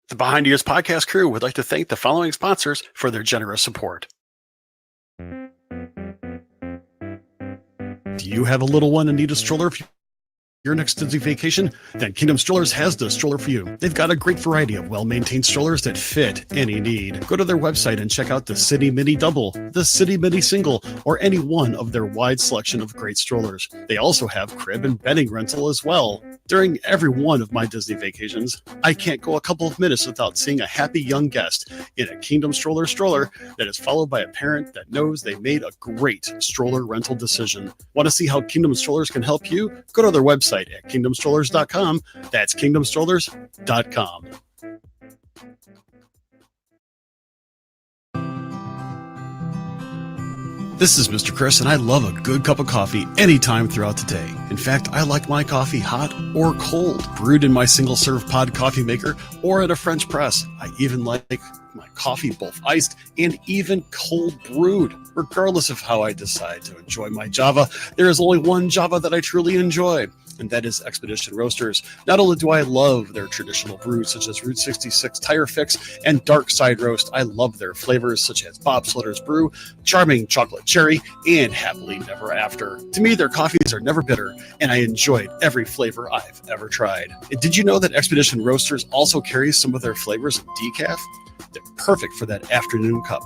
The Behind Ears podcast crew would like to thank the following sponsors for their generous support. Do you have a little one and need a stroller for your next Disney vacation? Then Kingdom Strollers has the stroller for you. They've got a great variety of well-maintained strollers that fit any need. Go to their website and check out the City Mini Double, the City Mini Single, or any one of their wide selection of great strollers. They also have crib and bedding rental as well. During every one of my Disney vacations, I can't go a couple of minutes without seeing a happy young guest in a Kingdom stroller that is followed by a parent that knows they made a great stroller rental decision. Want to see how Kingdom Strollers can help you? Go to their website at kingdomstrollers.com. That's kingdomstrollers.com. This is Mr. Chris, and I love a good cup of coffee anytime throughout the day. In fact, I like my coffee hot or cold, brewed in my single-serve pod coffee maker or at a French press. I even like my coffee both iced and even cold brewed. Regardless of how I decide to enjoy my Java, there is only one Java that I truly enjoy, and that is Expedition Roasters. Not only do I love their traditional brews such as Route 66 Tire Fix and Dark Side Roast, I love their flavors such as Bob Slitter's Brew, Charming Chocolate Cherry, and Happily Never After. To me, their coffees are never bitter, and I enjoyed every flavor I've ever tried. And did you know that Expedition Roasters also carries some of their flavors in decaf? They're perfect for that afternoon cup.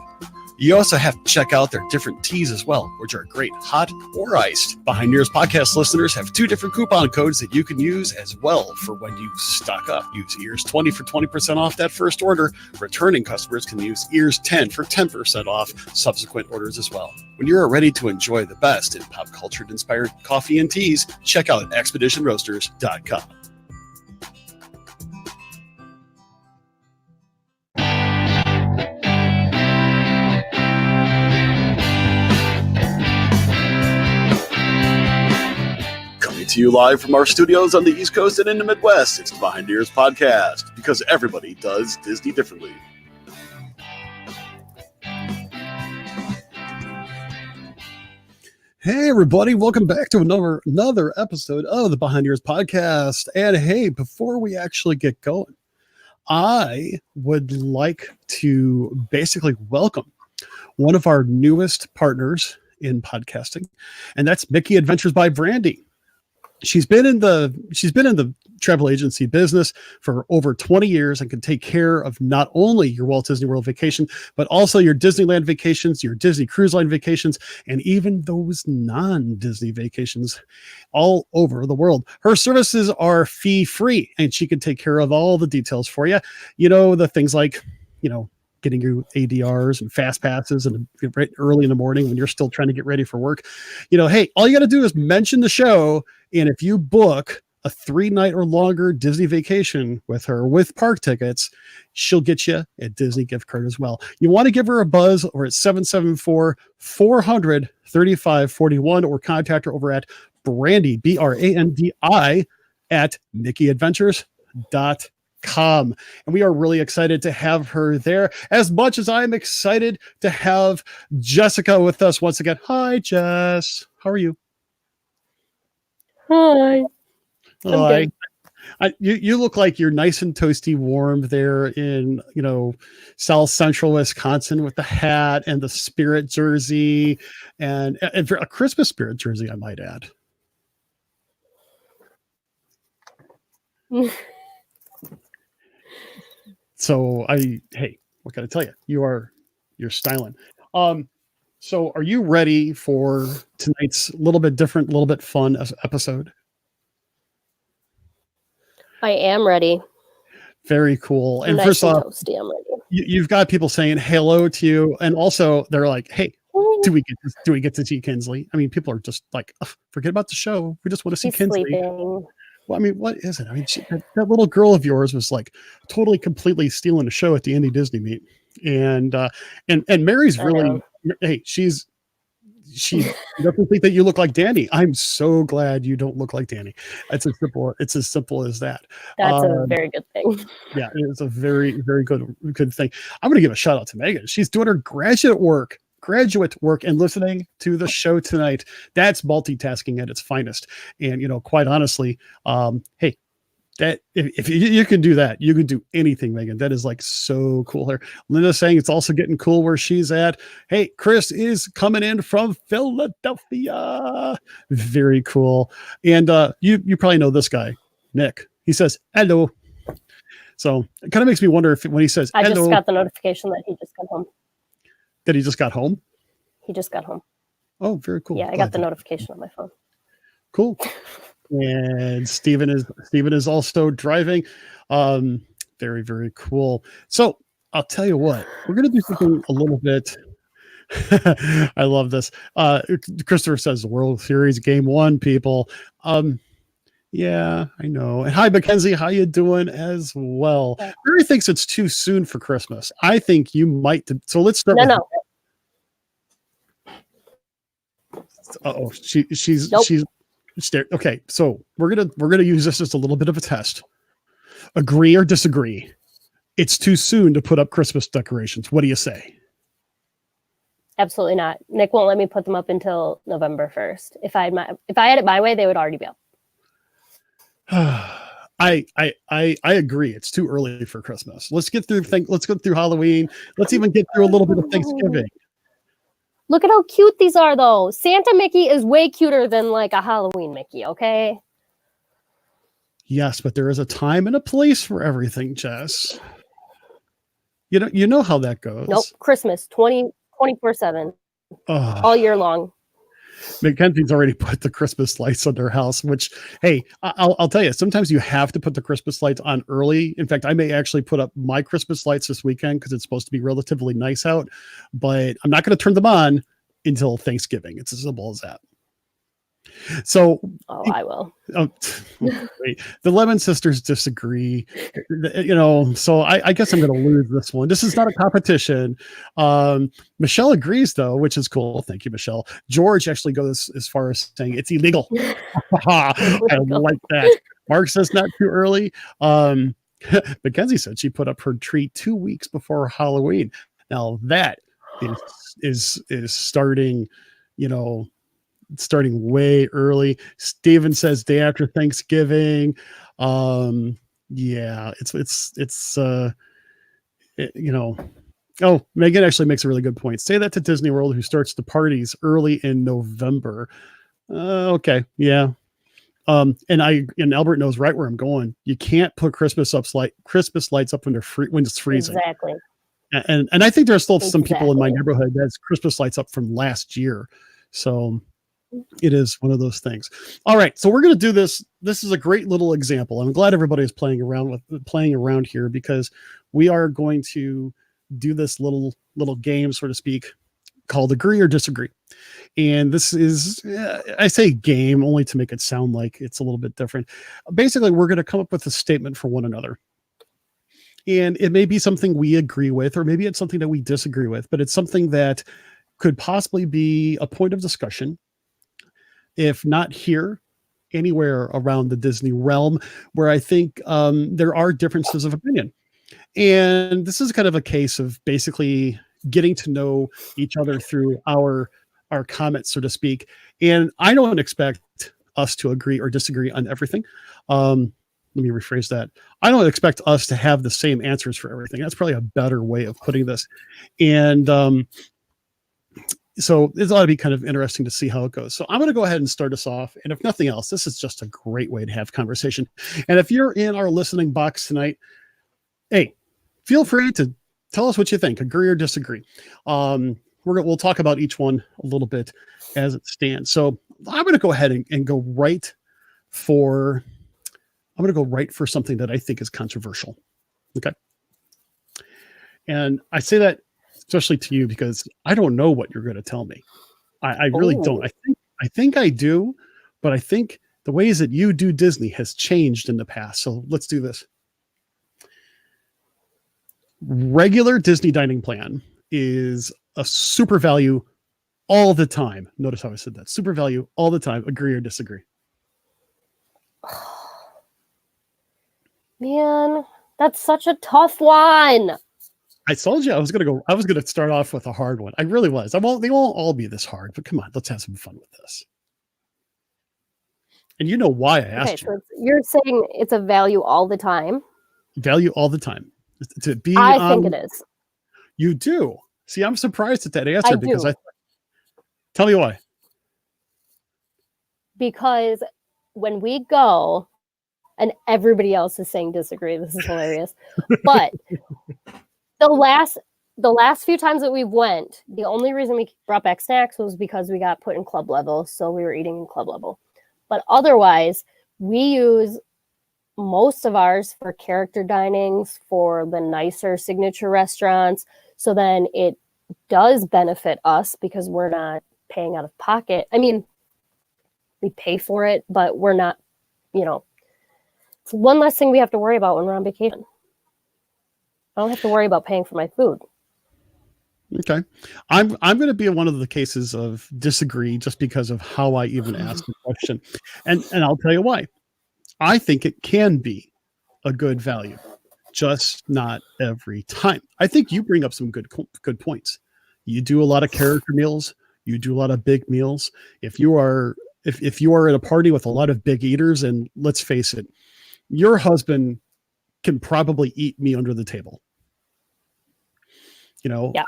You also have to check out their different teas as well, which are great hot or iced. Behind Ears podcast listeners have 2 different coupon codes that you can use as well for when you stock up. Use EARS20 for 20% off that first order. Returning customers can use EARS10 for 10% off subsequent orders as well. When you're ready to enjoy the best in pop culture inspired coffee and teas, check out expeditionroasters.com. To you live from our studios on the East Coast and in the Midwest. It's the Behind Ears podcast, because everybody does Disney differently. Hey everybody, welcome back to another episode of the Behind Ears podcast. And hey, before we actually get going, I would like to basically welcome one of our newest partners in podcasting, and that's Mickey Adventures by Brandy. She's been in the travel agency business for over 20 years and can take care of not only your Walt Disney World vacation, but also your Disneyland vacations, your Disney Cruise Line vacations, and even those non-Disney vacations all over the world. Her services are fee-free, and she can take care of all the details for you. You know, the things like, getting you ADRs and fast passes and right early in the morning when you're still trying to get ready for work. Hey, all you got to do is mention the show. And if you book a 3-night or longer Disney vacation with her with park tickets, she'll get you a Disney gift card as well. You want to give her a buzz or at 774-400-3541 or contact her over at Brandi, BRANDI at MickeyAdventures.com. And we are really excited to have her there as much as I'm excited to have Jessica with us once again. Hi, Jess. How are you? Hi. Hi. You look like you're nice and toasty warm there in, South Central Wisconsin with the hat and the Spirit jersey and for a Christmas Spirit jersey, I might add. So hey, what can I tell you? You're styling. So are you ready for tonight's little bit different, little bit fun episode? I am ready. Very cool. And nice first off, toasty, I'm ready. You've got people saying hello to you, and also they're like, "Hey, do we get to see Kinsley?" I mean, people are just like, "Forget about the show. We just want to see Kinsley." Sleeping. Well, I mean, what is it? I mean, that little girl of yours was like totally, completely stealing the show at the Indie Disney meet, and Mary's really, hey, she doesn't think that you look like Danny. I'm so glad you don't look like Danny. It's as simple as that. That's a very good thing. Yeah, it's a very, very good thing. I'm going to give a shout out to Megan. She's doing her graduate work and listening to the show tonight. That's multitasking at its finest. And, quite honestly, hey, that if you can do that, you can do anything, Megan. That is like so cool here. Linda's saying it's also getting cool where she's at. Hey, Chris is coming in from Philadelphia. Very cool. And you probably know this guy, Nick. He says hello. So it kind of makes me wonder if when he says I hello, just got the notification that he just got home. That he just got home? He just got home. Oh, very cool. Yeah, I got the notification on my phone. Cool. And Steven is also driving. Very, very cool. So I'll tell you what, we're going to do something a little bit. I love this. Christopher says the World Series Game 1, people. Yeah, I know. And hi, Mackenzie. How you doing as well? Mary thinks it's too soon for Christmas. I think you might. So let's start. No. Oh, she's okay. So we're gonna use this as a little bit of a test. Agree or disagree? It's too soon to put up Christmas decorations. What do you say? Absolutely not. Nick won't let me put them up until November 1st. If I had it my way, they would already be up. I agree. It's too early for Christmas. Let's go through Halloween. Let's even get through a little bit of Thanksgiving. Look at how cute these are, though. Santa Mickey is way cuter than like a Halloween Mickey, okay? Yes, but there is a time and a place for everything, Jess. You know how that goes. Nope. Christmas, 24/7, all year long. Mackenzie's already put the Christmas lights on their house, which, hey, I'll tell you, sometimes you have to put the Christmas lights on early. In fact, I may actually put up my Christmas lights this weekend because it's supposed to be relatively nice out, but I'm not going to turn them on until Thanksgiving. It's as simple as that. So, I will. Wait, the Lemon Sisters disagree, so I guess I'm going to lose this one. This is not a competition. Michelle agrees, though, which is cool. Thank you, Michelle. George actually goes as far as saying it's illegal. I like that. Mark says not too early. Mackenzie said she put up her tree 2 weeks before Halloween. Now that is starting, starting way early. Steven says day after Thanksgiving. Yeah, Oh, Megan actually makes a really good point. Say that to Disney World, who starts the parties early in November. Okay, yeah. And Albert knows right where I'm going. You can't put Christmas lights up when it's freezing. Exactly. And I think there's still some people in my neighborhood that's Christmas lights up from last year. So it is one of those things. All right. So we're going to do this. This is a great little example. I'm glad everybody is playing around here, because we are going to do this little game, so to speak, called Agree or Disagree. And this is, I say game only to make it sound like it's a little bit different. Basically, we're going to come up with a statement for one another. And it may be something we agree with, or maybe it's something that we disagree with, but it's something that could possibly be a point of discussion, if not here, anywhere around the Disney realm, where I think there are differences of opinion. And this is kind of a case of basically getting to know each other through our comments, so to speak. And I don't expect us to agree or disagree on everything. Let me rephrase that. I don't expect us to have the same answers for everything. That's probably a better way of putting this. And so it's ought to be kind of interesting to see how it goes. So I'm going to go ahead and start us off. And if nothing else, this is just a great way to have conversation. And if you're in our listening box tonight, hey, feel free to tell us what you think, agree or disagree. We'll talk about each one a little bit as it stands. So I'm going to go ahead and go right for something that I think is controversial. Okay. And I say that especially to you because I don't know what you're going to tell me. I really don't. I think I do, but I think the ways that you do Disney has changed in the past. So let's do this. Regular Disney dining plan is a super value all the time. Notice how I said that. Super value all the time. Agree or disagree? Man, that's such a tough one. I told you I was gonna start off with a hard one. I really was. They won't all be this hard, but come on, let's have some fun with this. And you know why I asked you. So you're saying it's a value all the time? Value all the time. I think it is. You do. See, I'm surprised at that answer because tell me why. Because when we go, and everybody else is saying disagree, this is hilarious. But the last few times that we went, the only reason we brought back snacks was because we got put in club level, so we were eating in club level. But otherwise, we use most of ours for character dinings, for the nicer signature restaurants. So then it does benefit us because we're not paying out of pocket. I mean, we pay for it, but we're not, it's one less thing we have to worry about when we're on vacation. I don't have to worry about paying for my food. Okay. I'm going to be in one of the cases of disagree just because of how I even asked the question. And I'll tell you why. I think it can be a good value, just not every time. I think you bring up some good points. You do a lot of character meals. You do a lot of big meals. If you are at a party with a lot of big eaters, and let's face it, your husband can probably eat me under the table. Yeah.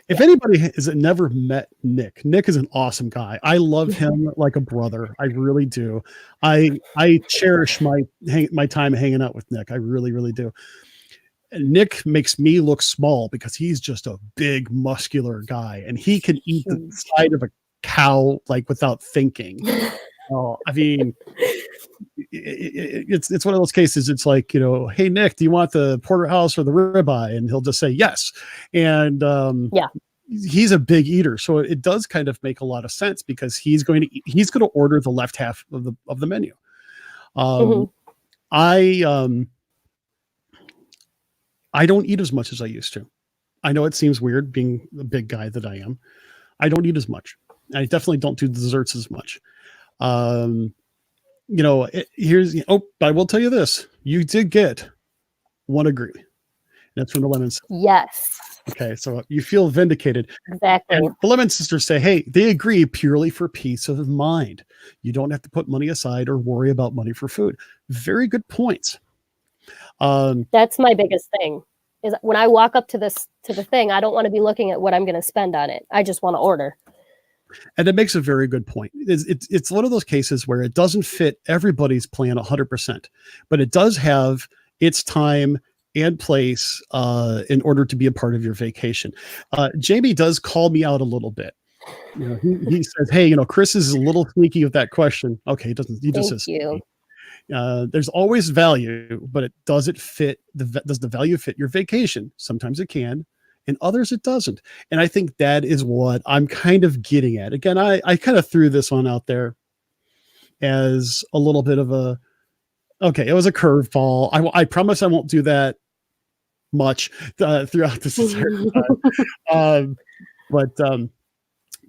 If anybody has never met Nick is an awesome guy. I love him like a brother. I really do. I cherish my time hanging out with Nick. I really, really do. And Nick makes me look small because he's just a big, muscular guy, and he can eat the side of a cow like without thinking. I mean, it's one of those cases. It's like, hey Nick, do you want the porterhouse or the ribeye? And he'll just say yes. And he's a big eater, so it does kind of make a lot of sense because he's going to order the left half of the menu. I don't eat as much as I used to. I know it seems weird being the big guy that I am. I don't eat as much. I definitely don't do desserts as much. I will tell you this. You did get one agree. That's from the Lemons. Yes. Okay, so you feel vindicated. Exactly. And the Lemon Sisters say, hey, they agree purely for peace of mind. You don't have to put money aside or worry about money for food. Very good points. That's my biggest thing. Is when I walk up to the thing, I don't want to be looking at what I'm going to spend on it. I just want to order. And it makes a very good point. It's one of those cases where it doesn't fit everybody's plan 100%, but it does have its time and place in order to be a part of your vacation. Jamie does call me out a little bit. You know, he says, "Hey, you know, Chris is a little sneaky with that question." Okay, he doesn't. He just Thank says, you. "There's always value, but does the value fit your vacation? Sometimes it can, and others it doesn't." And I think that is what I'm kind of getting at. Again, I kind of threw this one out there as a little bit of a okay. It was a curveball. I promise I won't do that much throughout this entire time.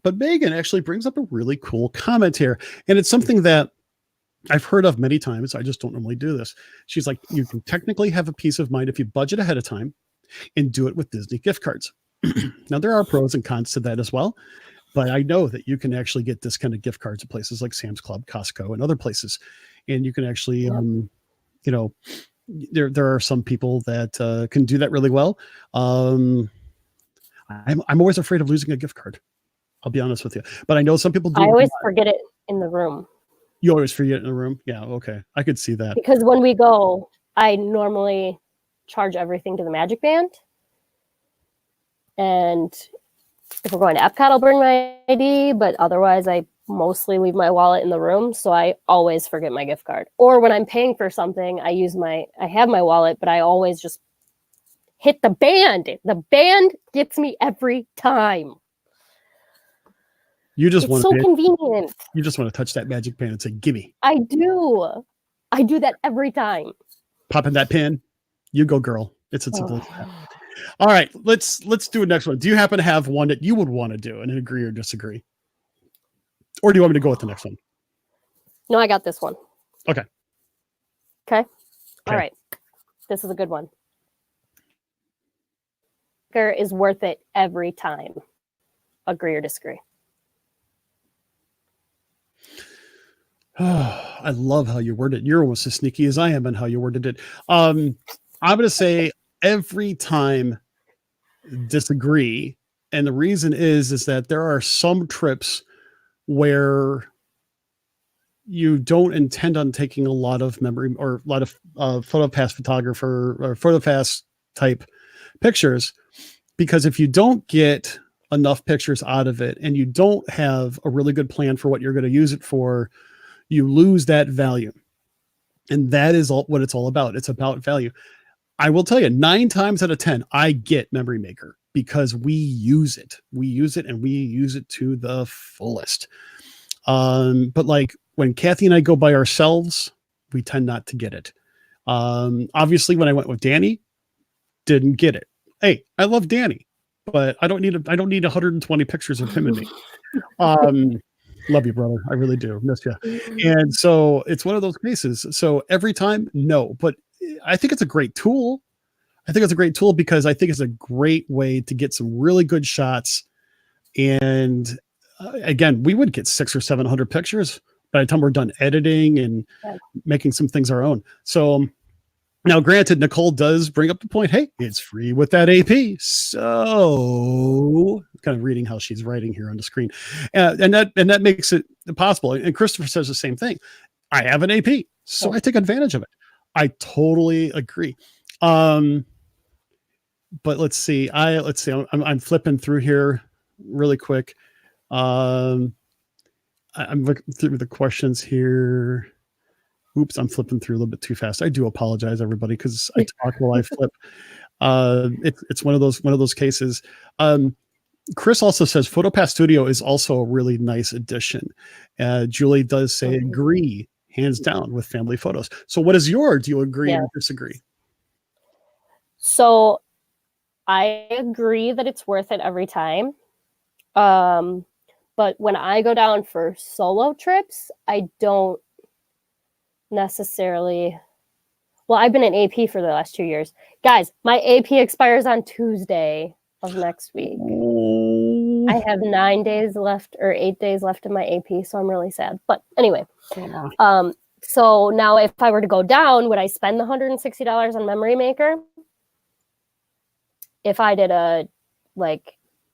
But Megan actually brings up a really cool comment here, and it's something that I've heard of many times. I just don't normally do this. She's like, you can technically have a peace of mind if you budget ahead of time and do it with Disney gift cards. Now, there are pros and cons to that as well, but I know that you can actually get discounted gift cards at places like Sam's Club, Costco, and other places. And you can actually, you know, there are some people that can do that really well. I'm always afraid of losing a gift card. I'll be honest with you, but I know some people do. I always forget it in the room. You always forget it in the room? Yeah, okay. I could see that. Because when we go, I normally charge everything to the Magic Band. And if we're going to Epcot, I'll bring my ID, but otherwise I mostly leave my wallet in the room, so I always forget my gift card. Or when I'm paying for something, I have my wallet, but I always just hit the band. The band gets me every time. It's so convenient. You just want to touch that magic band and say, "Gimme." I do that every time. Pop in that pin. You go, girl. It's as simple as that. All right, let's do a next one. Do you happen to have one that you would want to do and agree or disagree? Or do you want me to go with the next one? No, I got this one. Okay. All right. This is a good one. Is worth it every time. Agree or disagree? I love how you worded it. You're almost as sneaky as I am in how you worded it. I'm going to say every time disagree. And the reason is that there are some trips where you don't intend on taking a lot of memory or a lot of PhotoPass photographer or PhotoPass type pictures, because if you don't get enough pictures out of it and you don't have a really good plan for what you're going to use it for, you lose that value. And that is what it's all about. It's about value. I will tell you, 9 times out of 10, I get Memory Maker because we use it. We use it and we use it to the fullest. But like when Kathy and I go by ourselves, we tend not to get it. Obviously, when I went with Danny, didn't get it. Hey, I love Danny, but I don't need 120 pictures of him and me. Love you, brother. I really do. Miss you. And so it's one of those cases. So every time, no, but I think it's a great tool. I think it's a great tool because I think it's a great way to get some really good shots. And again, we would get 600 or 700 pictures by the time we're done editing and making some things our own. So now, granted, Nicole does bring up the point, hey, it's free with that AP. So kind of reading how she's writing here on the screen. And that makes it possible. And Christopher says the same thing. I have an AP, so I take advantage of it. I totally agree. But let's see. I'm flipping through here really quick. I'm looking through the questions here. Oops, I'm flipping through a little bit too fast. I do apologize, everybody, because I talk while I flip. It's one of those cases. Chris also says PhotoPass Studio is also a really nice addition. Julie does say agree, hands down, with family photos. So what is yours? Do you agree or disagree? So I agree that it's worth it every time. But when I go down for solo trips, I don't necessarily. Well, I've been an AP for the last 2 years. Guys, my AP expires on Tuesday of next week. I have 9 days left or 8 days left in my AP, so I'm really sad. But anyway, so now if I were to go down, would I spend the $160 on Memory Maker? If I did a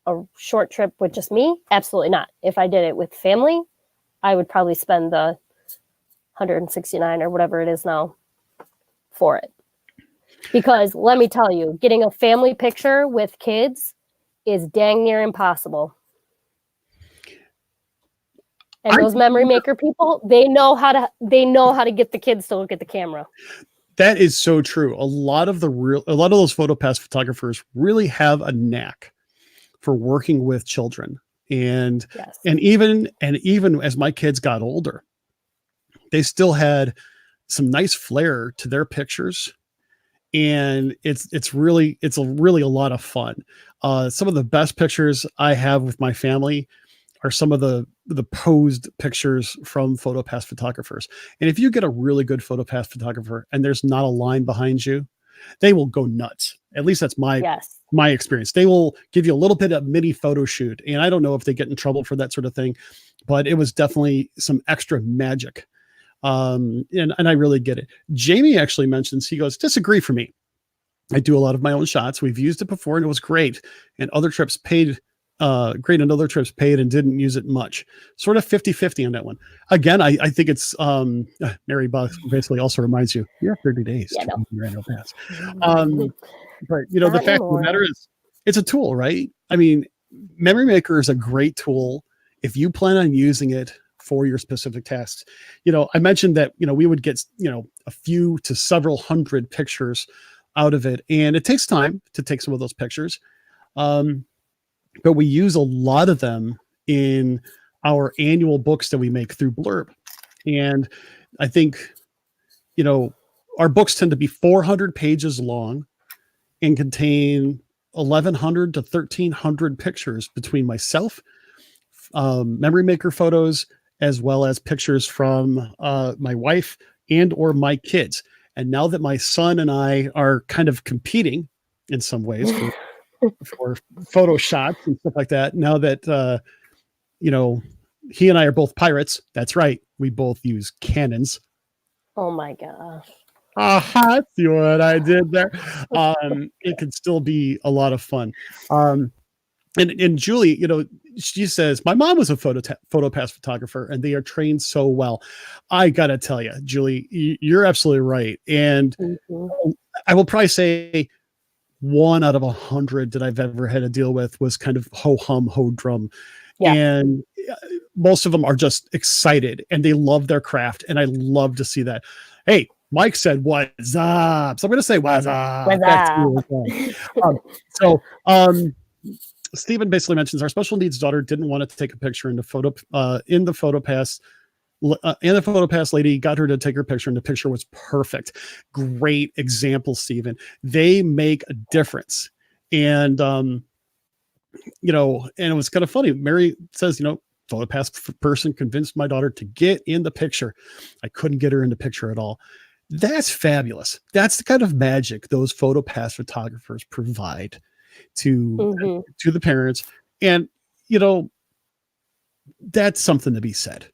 a short trip with just me, absolutely not. If I did it with family, I would probably spend the $169 or whatever it is now for it. Because let me tell you, getting a family picture with kids is dang near impossible. And those memory maker people, they know how to get the kids to look at the camera. That is so true. A lot of those PhotoPass photographers really have a knack for working with children. And Yes. and even as my kids got older, they still had some nice flair to their pictures. And it's really a lot of fun. Some of the best pictures I have with my family are some of the posed pictures from PhotoPass photographers. And if you get a really good PhotoPass photographer and there's not a line behind you, they will go nuts. At least that's my experience. They will give you a little bit of mini photo shoot. And I don't know if they get in trouble for that sort of thing, but it was definitely some extra magic. And I really get it. Jamie actually mentions, he goes, disagree for me. I do a lot of my own shots. We've used it before and it was great. And other trips paid great, and other trips paid and didn't use it much. Sort of 50-50 on that one. Again, I think it's Mary Buck basically also reminds you, you have 30 days to use your annual pass. But the fact of the matter is, it's a tool, right? I mean, Memory Maker is a great tool if you plan on using it for your specific tasks. I mentioned that, we would get, a few to several hundred pictures out of it. And it takes time to take some of those pictures. But we use a lot of them in our annual books that we make through Blurb. And I think, our books tend to be 400 pages long and contain 1,100 to 1,300 pictures between myself, Memory Maker photos, as well as pictures from my wife and or my kids. And now that my son and I are kind of competing in some ways for photo shots and stuff like that, now that, he and I are both pirates. That's right. We both use Canons. Oh my gosh. See what I did there? It could still be a lot of fun. And Julie, she says, my mom was a PhotoPass photographer and they are trained so well. I got to tell you, Julie, you're absolutely right. And I will probably say 1 out of 100 that I've ever had to deal with was kind of ho hum, ho drum. Yeah. And most of them are just excited and they love their craft. And I love to see that. Hey, Mike said, what's up? So I'm going to say, what's up? Stephen basically mentions our special needs daughter didn't want to take a picture in the PhotoPass. And the PhotoPass lady got her to take her picture, and the picture was perfect. Great example, Stephen. They make a difference. And, and it was kind of funny. Mary says, PhotoPass person convinced my daughter to get in the picture. I couldn't get her in the picture at all. That's fabulous. That's the kind of magic those PhotoPass photographers provide to the parents. And, that's something to be said.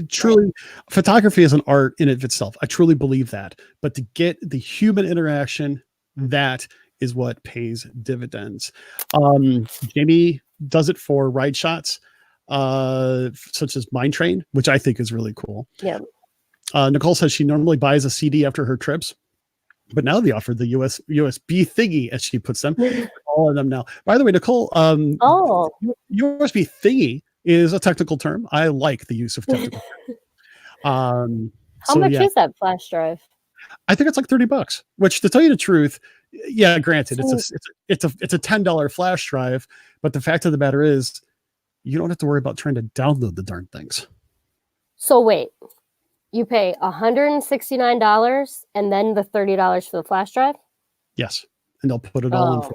Truly, photography is an art in of itself. I truly believe that. But to get the human interaction, that is what pays dividends. Jamie does it for ride shots, such as Mine Train, which I think is really cool. Yeah. Nicole says she normally buys a CD after her trips, but now they offer the USB thingy, as she puts them. All of them now. By the way, Nicole, USB thingy is a technical term. I like the use of technical terms. How much is that flash drive? I think it's like $30, which, to tell you the truth, yeah, granted, it's a $10 flash drive, but the fact of the matter is you don't have to worry about trying to download the darn things. So wait, you pay $169 and then the $30 for the flash drive? Yes. And they'll put it all in for you.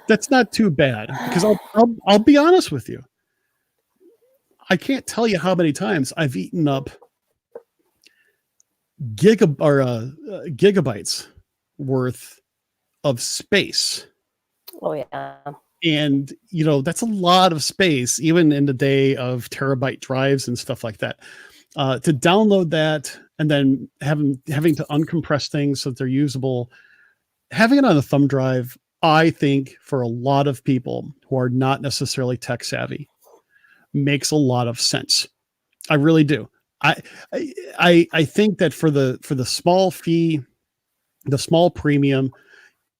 That's not too bad, because I'll be honest with you. I can't tell you how many times I've eaten up gigabytes worth of space. Oh yeah. And that's a lot of space, even in the day of terabyte drives and stuff like that. To download that and then having to uncompress things so that they're usable, having it on a thumb drive I think for a lot of people who are not necessarily tech savvy, makes a lot of sense. I really do. I I think that for the small fee, the small premium,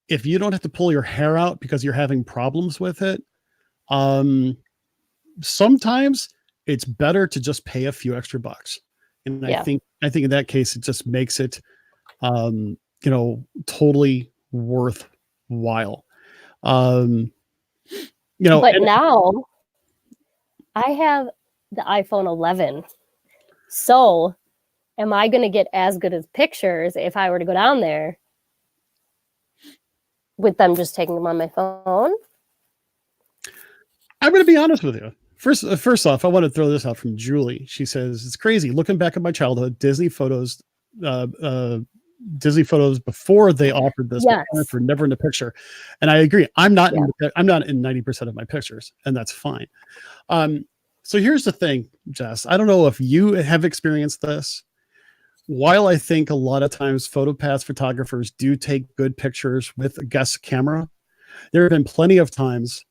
if you don't have to pull your hair out because you're having problems with it, um, sometimes it's better to just pay a few extra bucks. And Yeah. I think in that case, it just makes it, totally worthwhile. Um, But and now I have the iPhone 11. So am I going to get as good as pictures if I were to go down there with them just taking them on my phone? I'm going to be honest with you. First off, I want to throw this out from Julie. She says it's crazy looking back at my childhood uh, uh, Disney photos before they offered this. Yes. For never in the picture, and I agree. I'm not Yeah. I'm not in 90% of my pictures, and that's fine. So here's the thing, Jess. I don't know if you have experienced this. While I think a lot of times PhotoPass photographers do take good pictures with a guest camera, there have been plenty of times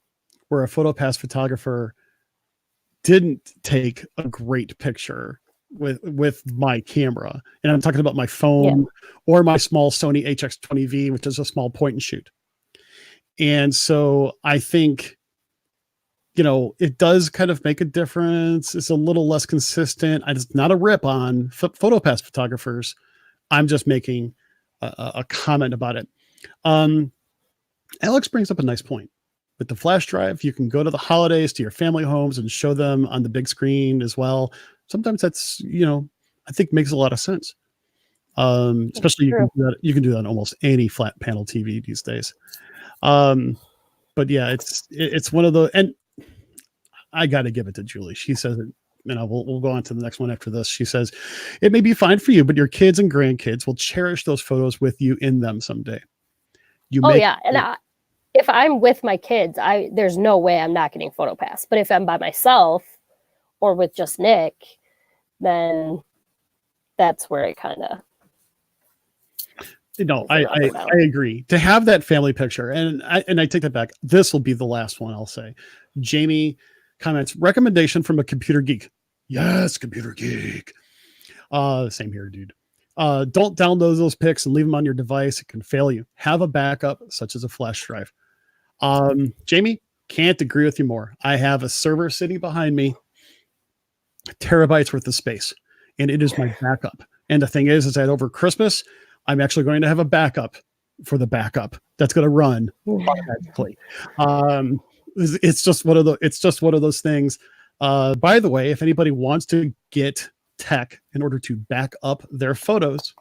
where a PhotoPass photographer didn't take a great picture with my camera, and I'm talking about my phone or my small Sony HX20V, which is a small point and shoot. And so I think, it does kind of make a difference. It's a little less consistent. It's not a rip on PhotoPass photographers. I'm just making a comment about it. Alex brings up a nice point. With the flash drive, you can go to the holidays to your family homes and show them on the big screen as well. Sometimes that's, I think makes a lot of sense. Especially you can do that on almost any flat panel TV these days. But yeah, it's one of the, and I got to give it to Julie. She says it, we'll go on to the next one after this. She says, it may be fine for you, but your kids and grandkids will cherish those photos with you in them someday. And if I'm with my kids, there's no way I'm not getting PhotoPass. But if I'm by myself or with just Nick, then that's where it kind of. I agree. To have that family picture, and I take that back. This will be the last one I'll say. Jamie comments, recommendation from a computer geek. Yes, computer geek. Same here, dude. Don't download those pics and leave them on your device. It can fail you. Have a backup, such as a flash drive. Jamie, can't agree with you more. I have a server sitting behind me, terabytes worth of space, and it is my backup. And the thing is that over Christmas, I'm actually going to have a backup for the backup that's going to run automatically. It's just one of those things. By the way, if anybody wants to get tech in order to back up their photos,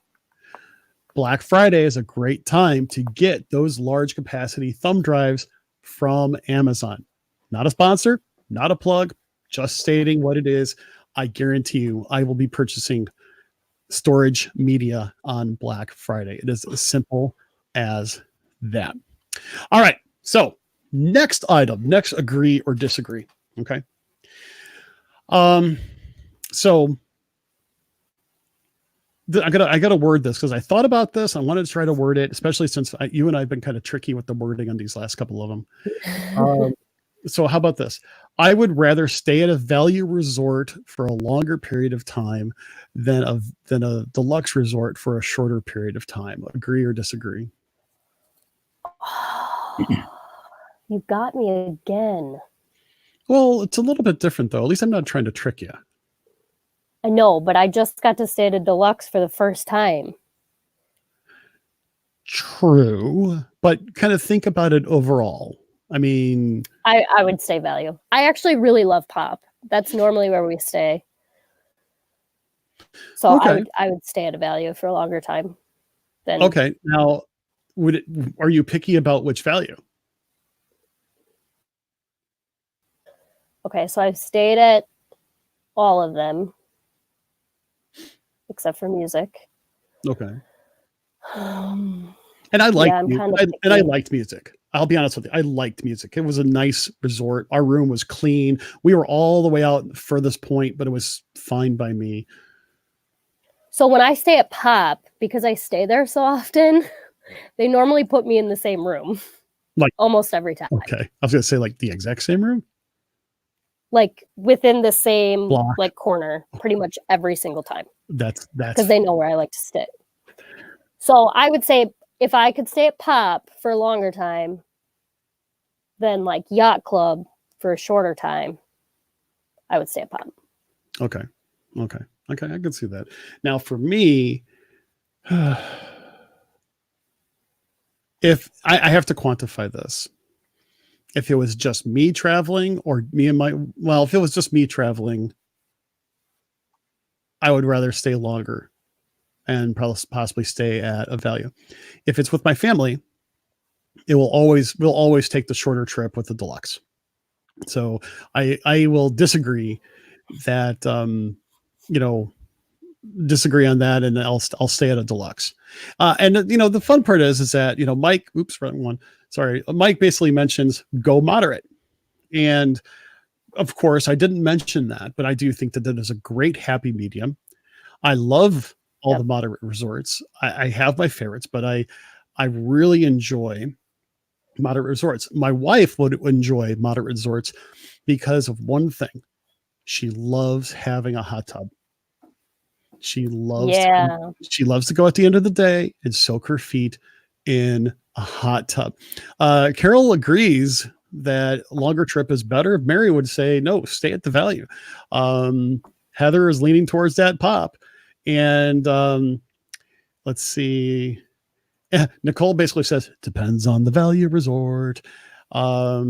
Black Friday is a great time to get those large capacity thumb drives from Amazon. Not a sponsor, not a plug, just stating what it is. I guarantee you I will be purchasing storage media on Black Friday. It is as simple as that. All right. So next item, next agree or disagree. Okay. So I gotta word this because I thought about this. I wanted to try to word it, especially since you and I have been kind of tricky with the wording on these last couple of them. So how about this? I would rather stay at a value resort for a longer period of time than a deluxe resort for a shorter period of time. Agree or disagree? You got me again. Well, it's a little bit different though. At least I'm not trying to trick you. I know, but I just got to stay at a deluxe for the first time. True, but kind of think about it overall. I mean, I would stay value. I actually really love Pop. That's normally where we stay. So okay. I would stay at a value for a longer time. Okay. Now, are you picky about which value? Okay, so I've stayed at all of them. Except for music. Okay. And I liked I liked music. I'll be honest with you. I liked music. It was a nice resort. Our room was clean. We were all the way out furthest point, but it was fine by me. So when I stay at Pop, because I stay there so often, they normally put me in the same room. almost every time. Okay. I was going to say like the exact same room. Like within the same Block. like corner, pretty much every single time. That's because they know where I like to stay. So I would say if I could stay at Pop for a longer time than like Yacht Club for a shorter time, I would stay at Pop. Okay. I can see that. Now for me, if I have to quantify this, if it was just me traveling or if it was just me traveling, I would rather stay longer and possibly stay at a value. If it's with my family, we'll always take the shorter trip with the deluxe. So I will disagree that, disagree on that. And I'll stay at a deluxe. And the fun part is that, Mike, wrong one. Sorry. Mike basically mentions go moderate. And of course I didn't mention that, but I do think that is a great happy medium. I love all the moderate resorts. I have my favorites, but I really enjoy moderate resorts. My wife would enjoy moderate resorts because of one thing. She loves having a hot tub. She loves to go at the end of the day and soak her feet in a hot tub. Carol agrees that longer trip is better. Mary would say, no, stay at the value. Heather is leaning towards that Pop. And let's see. Nicole basically says, depends on the value resort. I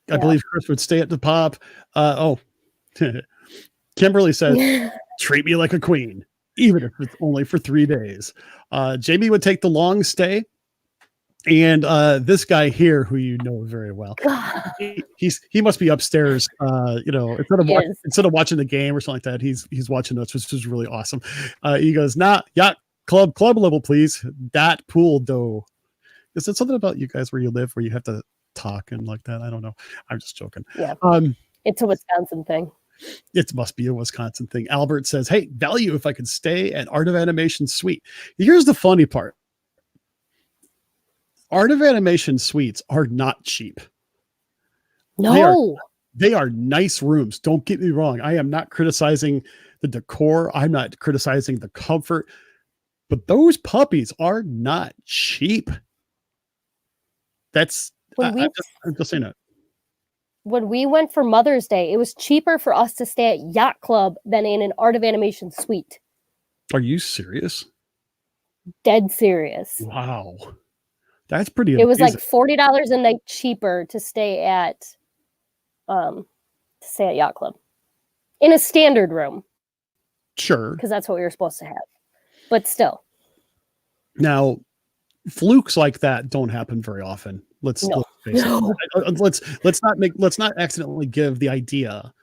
believe Chris would stay at the Pop. Kimberly says, treat me like a queen, even if it's only for 3 days. Jamie would take the long stay. And this guy here, who you know very well, he must be upstairs. Instead of watching the game or something like that, he's watching us, which is really awesome. He goes, nah, yacht club level, please. That pool though. Is it something about you guys where you live where you have to talk and like that? I don't know. I'm just joking. Yeah. It's a Wisconsin thing. It must be a Wisconsin thing. Albert says, hey, value if I could stay at Art of Animation Suite. Here's the funny part. Art of Animation suites are not cheap. No. They are nice rooms. Don't get me wrong. I am not criticizing the decor. I'm not criticizing the comfort. But those puppies are not cheap. I'm just saying that. When we went for Mother's Day, it was cheaper for us to stay at Yacht Club than in an Art of Animation suite. Are you serious? Dead serious. Wow. That's pretty amazing. It was like $40 a night cheaper to stay at Yacht Club in a standard room. Sure. Because that's what we were supposed to have. But still. Now, flukes like that don't happen very often. Let's not accidentally give the idea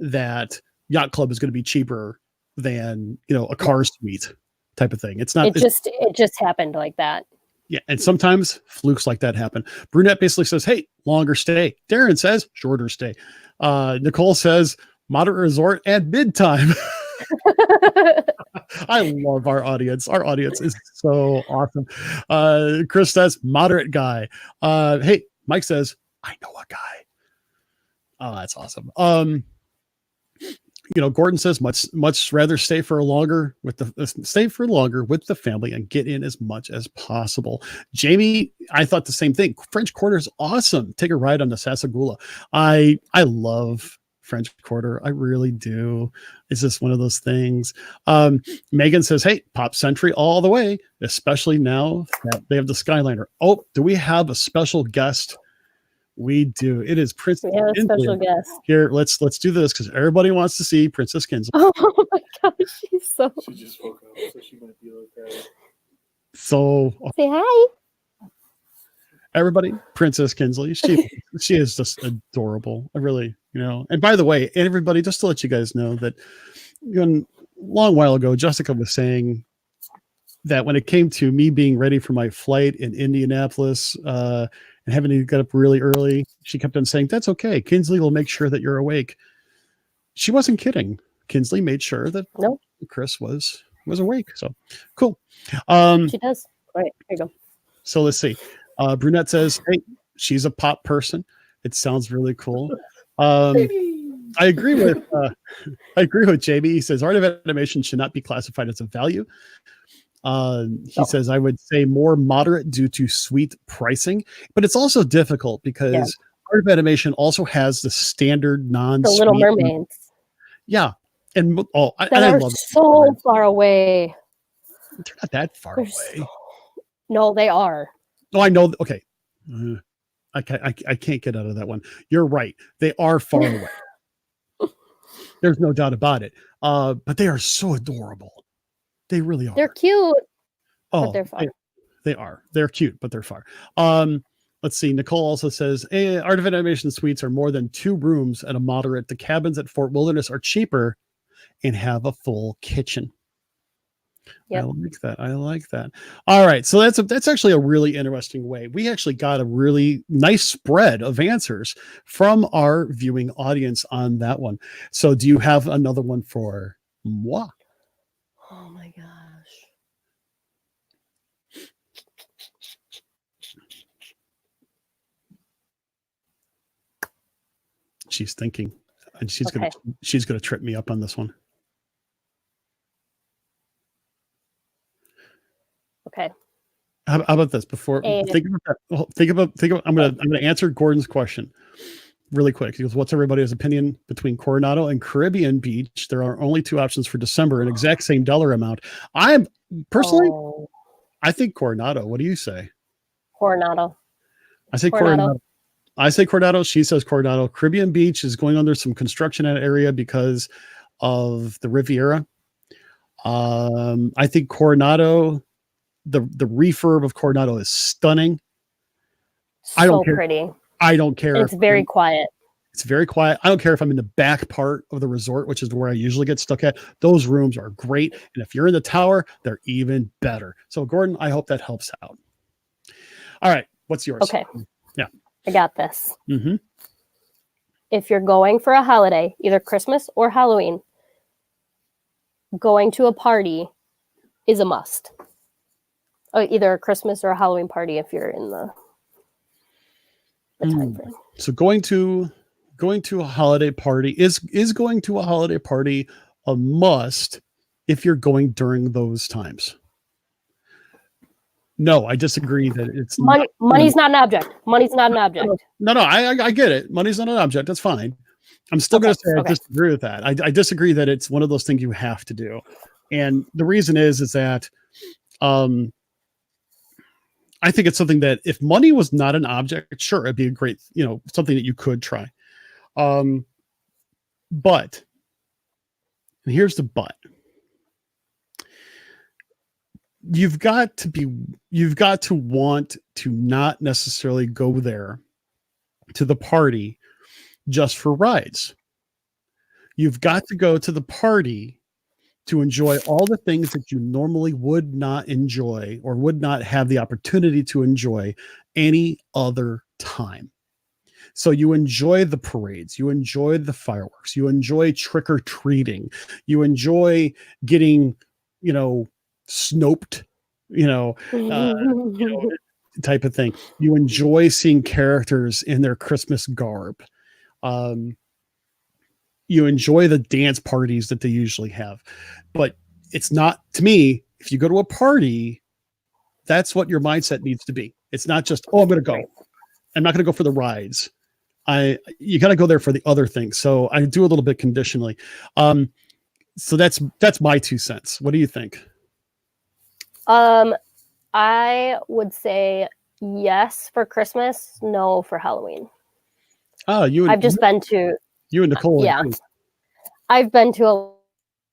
that Yacht Club is going to be cheaper than, a car suite type of thing. It's not. It just happened like that. Yeah, and sometimes flukes like that happen. Brunette basically says, hey, longer stay. Darren says, shorter stay. Nicole says, moderate resort at mid-time. I love our audience. Our audience is so awesome. Chris says, moderate guy. Hey, Mike says, I know a guy. Oh, that's awesome. Gordon says much rather stay for longer with the family and get in as much as possible. Jamie, I thought the same thing. French Quarter is awesome. Take a ride on the Sassagoula. I love French Quarter. I really do. It's just one of those things. Megan says, hey, Pop Century all the way, especially now that they have the Skyliner. Oh, do we have a special guest? We do. It is Princess. We have a special guest. Here, let's do this because everybody wants to see Princess Kinsley. Oh my gosh, she just woke up, so she might be okay. So say hi. Everybody, Princess Kinsley. She is just adorable. I really, And by the way, everybody, just to let you guys know that a long while ago, Jessica was saying that when it came to me being ready for my flight in Indianapolis, and having to get up really early, she kept on saying, that's okay. Kinsley will make sure that you're awake. She wasn't kidding. Kinsley made sure that Chris was awake. So cool. She does. All right, here you go. So let's see. Brunette says, hey, she's a pop person. It sounds really cool. I agree with Jamie. He says art of animation should not be classified as a value. He says I would say more moderate due to sweet pricing, but it's also difficult because art of animation also has the standard The Little Mermaids. Yeah, and I love so far away. They're not that far away. No, they are. Oh, I know. Okay, I can't get out of that one. You're right. They are far away. There's no doubt about it. But they are so adorable. They really are. They're cute. Oh, but they're far. They are. They're cute, but they're far. Let's see. Nicole also says, hey, art of animation suites are more than 2 rooms at a moderate. The cabins at Fort Wilderness are cheaper and have a full kitchen. Yep. I like that. All right. So that's actually a really interesting way. We actually got a really nice spread of answers from our viewing audience on that one. So do you have another one for moi? Oh my gosh. She's thinking, and she's gonna trip me up on this one. Okay. How about this? Before think about that. I'm gonna answer Gordon's question really quick. He goes, "What's everybody's opinion between Coronado and Caribbean Beach? There are only 2 options for December, an exact same dollar amount." I'm personally, I think Coronado. What do you say? Coronado. I say Coronado. I say Coronado. She says Coronado. Caribbean Beach is going under some construction in that area because of the Riviera. I think Coronado. The refurb of Coronado is stunning. I don't care. Pretty. I don't care. It's very quiet. It's very quiet. I don't care if I'm in the back part of the resort, which is where I usually get stuck at. Those rooms are great. And if you're in the tower, they're even better. So Gordon, I hope that helps out. All right. What's yours? Okay. Yeah. I got this. Mm-hmm. If you're going for a holiday, either Christmas or Halloween, going to a party is a must. Either a Christmas or a Halloween party if you're in the time frame. So going to a holiday party is going to a holiday party a must if you're going during those times. No, I disagree that it's money's not an object. Money's not an object. No, I get it. Money's not an object. That's fine. I'm still going to say I disagree with that. I disagree that it's one of those things you have to do. And the reason is that I think it's something that if money was not an object, sure, it'd be a great, something that you could try. But, and here's the but. You've got to want to not necessarily go there to the party just for rides. You've got to go to the party to enjoy all the things that you normally would not enjoy or would not have the opportunity to enjoy any other time. So you enjoy the parades, you enjoy the fireworks, you enjoy trick-or-treating, you enjoy getting, snoped, type of thing. You enjoy seeing characters in their Christmas garb. You enjoy the dance parties that they usually have, but it's not, to me, if you go to a party, that's what your mindset needs to be. It's not just, I'm going to go. I'm not going to go for the rides. You got to go there for the other things. So I do a little bit conditionally. So that's my 2 cents. What do you think? I would say yes for Christmas, no for Halloween. Oh, I've just been to. You and Nicole. Yeah. I've been to a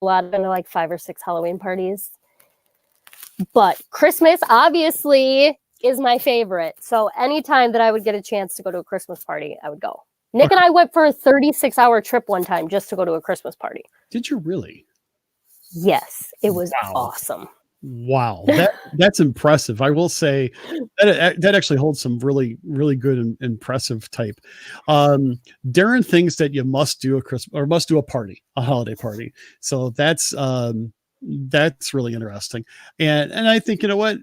lot of like 5 or 6 Halloween parties. But Christmas obviously is my favorite. So anytime that I would get a chance to go to a Christmas party, I would go. Nick and I went for a 36-hour trip one time just to go to a Christmas party. Did you really? Yes, it was awesome. Wow, that's impressive. I will say that actually holds some really, really good and impressive type. Darren thinks that you must do a holiday party. So that's really interesting. And I think, you know what?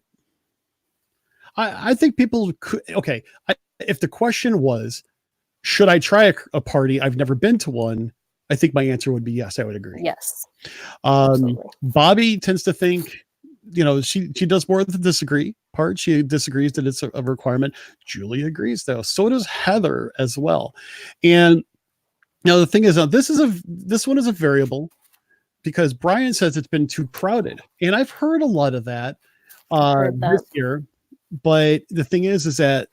I think people could. Okay, if the question was, should I try a party? I've never been to one. I think my answer would be yes. I would agree. Yes. Absolutely. Bobby tends to think, she does more of the disagree part. She disagrees that it's a requirement. Julie agrees though. So does Heather as well. And the thing is, this one is a variable because Brian says it's been too crowded, and I've heard a lot of that this year. But the thing is that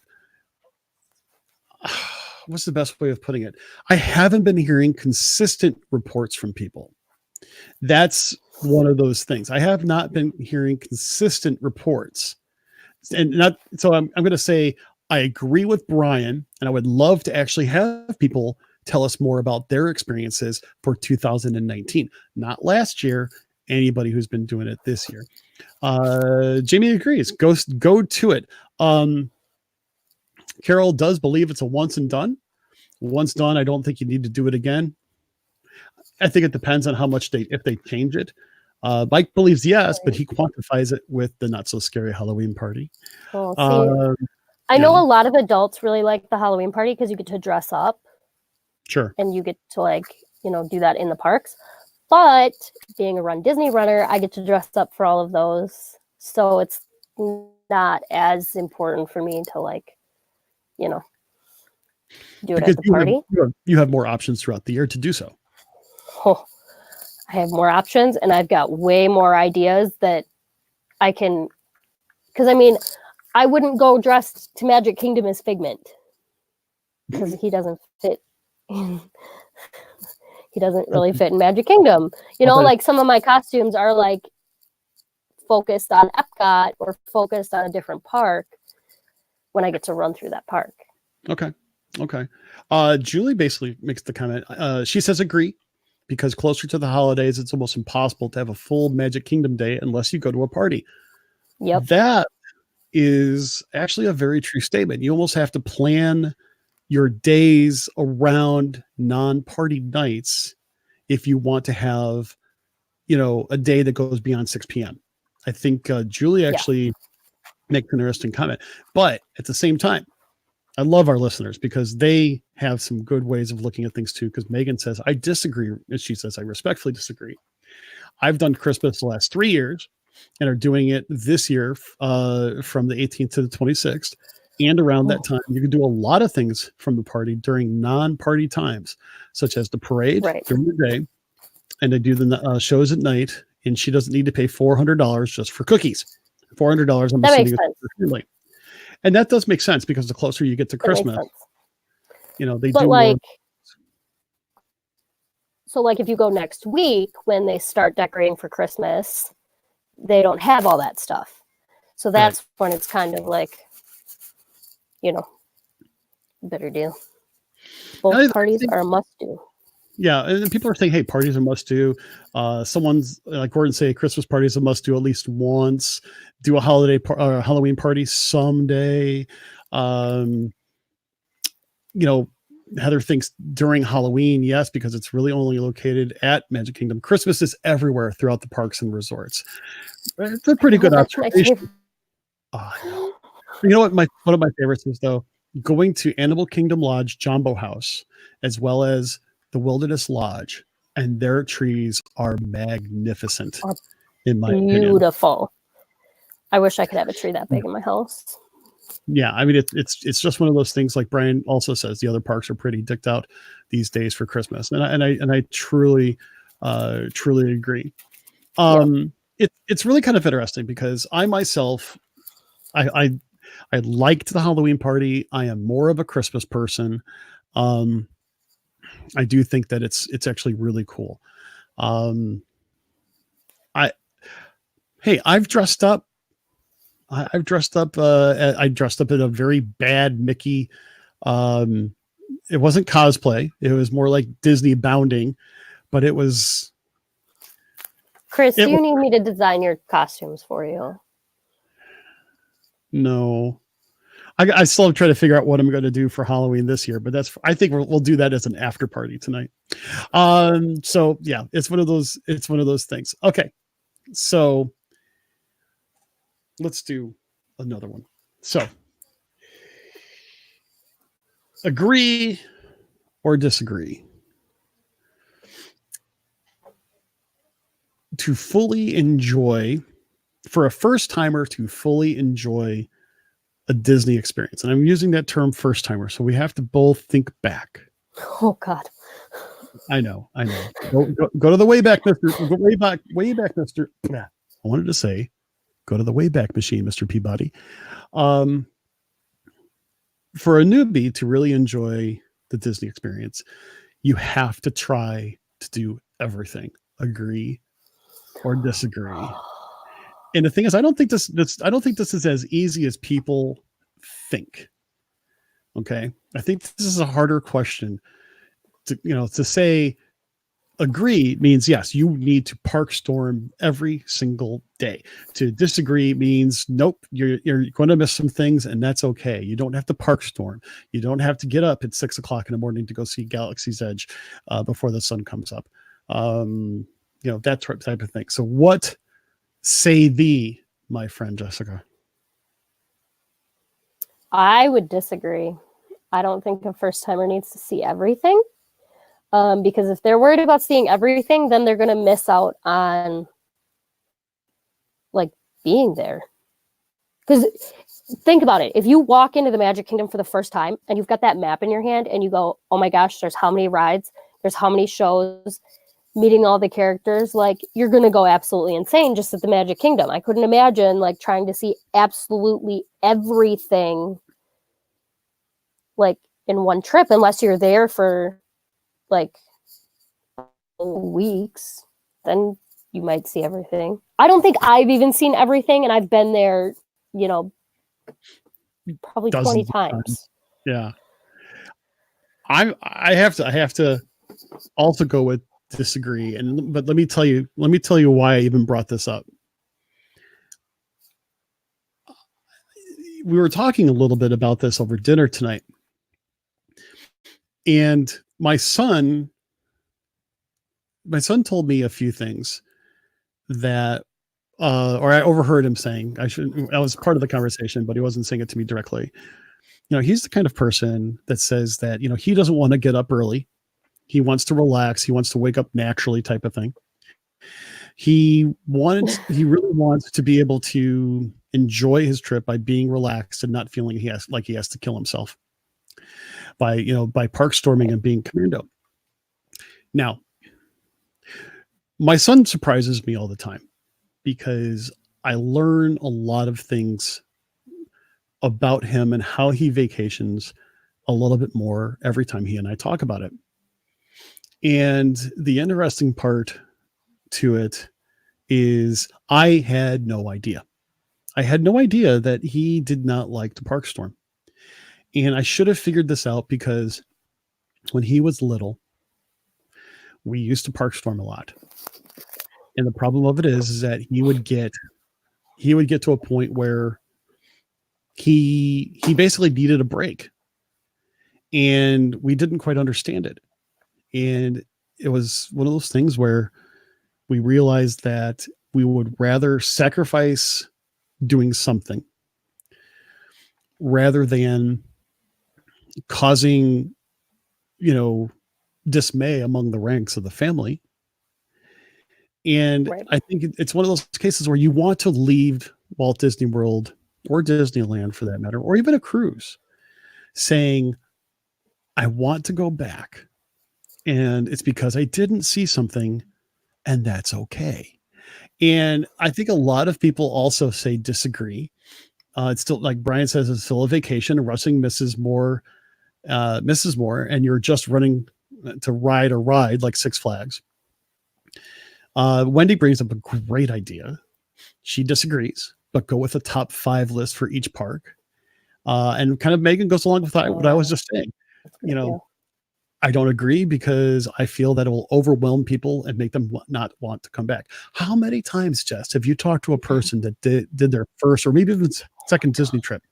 what's the best way of putting it? I haven't been hearing consistent reports from people. That's one of those things. I have not been hearing consistent reports. And not so I'm going to say I agree with Brian, and I would love to actually have people tell us more about their experiences for 2019, not last year. Anybody who's been doing it this year. Jamie agrees. Go to it. Carol does believe it's a once and done. Once done, I don't think you need to do it again. I think it depends on how much if they change it. Mike believes yes, but he quantifies it with the not so scary Halloween party. Well, I know a lot of adults really like the Halloween party because you get to dress up. Sure. And you get to do that in the parks. But being a Run Disney runner, I get to dress up for all of those. So it's not as important for me to do it at the party. You have more options throughout the year to do so. Oh, I have more options, and I've got way more ideas that I can. Because I wouldn't go dressed to Magic Kingdom as Figment because he doesn't fit. He doesn't really fit in Magic Kingdom. Some of my costumes are focused on Epcot or focused on a different park when I get to run through that park. Okay. Julie basically makes the comment. She says agree, because closer to the holidays, it's almost impossible to have a full Magic Kingdom day unless you go to a party. Yep. That is actually a very true statement. You almost have to plan your days around non-party nights if you want to have, a day that goes beyond 6 p.m. I think Julie actually makes an interesting comment. But at the same time, I love our listeners because they have some good ways of looking at things too. Because Megan says, I disagree. And she says, I respectfully disagree. I've done Christmas the last 3 years and are doing it this year from the 18th to the 26th. And around that time, you can do a lot of things from the party during non-party times, such as the parade during the day. And I do the shows at night. And she doesn't need to pay $400 just for cookies. $400, I'm assuming, is for family. And that does make sense because the closer you get to Christmas, they do. So if you go next week when they start decorating for Christmas, they don't have all that stuff. So that's when it's kind of better deal. Both parties are a must do. Yeah, and people are saying, hey, parties are must do. Someone's like Gordon say Christmas party is a must do at least once. Do a Halloween party someday. Heather thinks during Halloween, yes, because it's really only located at Magic Kingdom. Christmas is everywhere throughout the parks and resorts. It's a pretty good observation. You know what? One of my favorites is though going to Animal Kingdom Lodge, Jumbo House, as well as the Wilderness Lodge, and their trees are magnificent. In my opinion, beautiful. I wish I could have a tree that big in my house. Yeah, it's just one of those things. Like Brian also says, the other parks are pretty dicked out these days for Christmas, and I truly agree. It's really kind of interesting because I myself, I liked the Halloween party. I am more of a Christmas person. I do think that it's actually really cool. I've dressed up. I dressed up in a very bad Mickey. It wasn't cosplay. It was more like Disney bounding, but it was. Chris, you need me to design your costumes for you. No, I still try to figure out what I'm going to do for Halloween this year, but I think we'll do that as an after party tonight. So yeah, it's one of those things. Okay. So let's do another one. So, agree or disagree? To fully enjoy, for a first timer to fully enjoy a Disney experience, and I'm using that term first timer, so we have to both think back. Oh God. I know. Go to the way back, Mister. Go way back, Mister. I wanted to say, go to the way back machine, Mister Peabody. For a newbie to really enjoy the Disney experience, you have to try to do everything. Agree or disagree? And the thing is, I don't think this is as easy as people think. Okay, I think this is a harder question. To say agree means yes, you need to park storm every single day. To disagree means nope, you're going to miss some things, and that's okay. You don't have to park storm. You don't have to get up at 6 o'clock in the morning to go see Galaxy's Edge before the sun comes up. That type of thing. So what say thee, my friend Jessica? I would disagree. I don't think a first timer needs to see everything. Because if they're worried about seeing everything, then they're going to miss out on like being there. Because think about it. If you walk into the Magic Kingdom for the first time and you've got that map in your hand and you go, oh my gosh, there's how many rides, there's how many shows, meeting all the characters, like you're going to go absolutely insane just at the Magic Kingdom. I couldn't imagine like trying to see absolutely everything like in one trip unless you're there for like weeks, then you might see everything. I don't think I've even seen everything, and I've been there, probably Dozens 20 times. Yeah. I have to also go with disagree, but let me tell you why I even brought this up. We were talking a little bit about this over dinner tonight. And my son told me a few things that, or I overheard him saying, I was part of the conversation, but he wasn't saying it to me directly. He's the kind of person that says that, he doesn't want to get up early. He wants to relax. He wants to wake up naturally type of thing. He really wants to be able to enjoy his trip by being relaxed and not feeling he has to kill himself by park storming and being commando. Now, my son surprises me all the time because I learn a lot of things about him and how he vacations a little bit more every time he and I talk about it. And the interesting part to it is I had no idea. I had no idea that he did not like to park storm. And I should have figured this out because when he was little, we used to park storm a lot. And the problem of it is that he would get to a point where he basically needed a break. And we didn't quite understand it. And it was one of those things where we realized that we would rather sacrifice doing something rather than causing, dismay among the ranks of the family. And right. I think it's one of those cases where you want to leave Walt Disney World or Disneyland for that matter, or even a cruise saying, I want to go back. And it's because I didn't see something, and that's okay. And I think a lot of people also say disagree. It's still, like Brian says, it's still a vacation, rushing Mrs. Moore, and you're just running to ride a ride like Six Flags. Wendy brings up a great idea. She disagrees, but go with a top 5 list for each park. And kind of Megan goes along with what I was just saying. I don't agree because I feel that it will overwhelm people and make them not want to come back. How many times, Jess, have you talked to a person that did their first or maybe even second Disney trip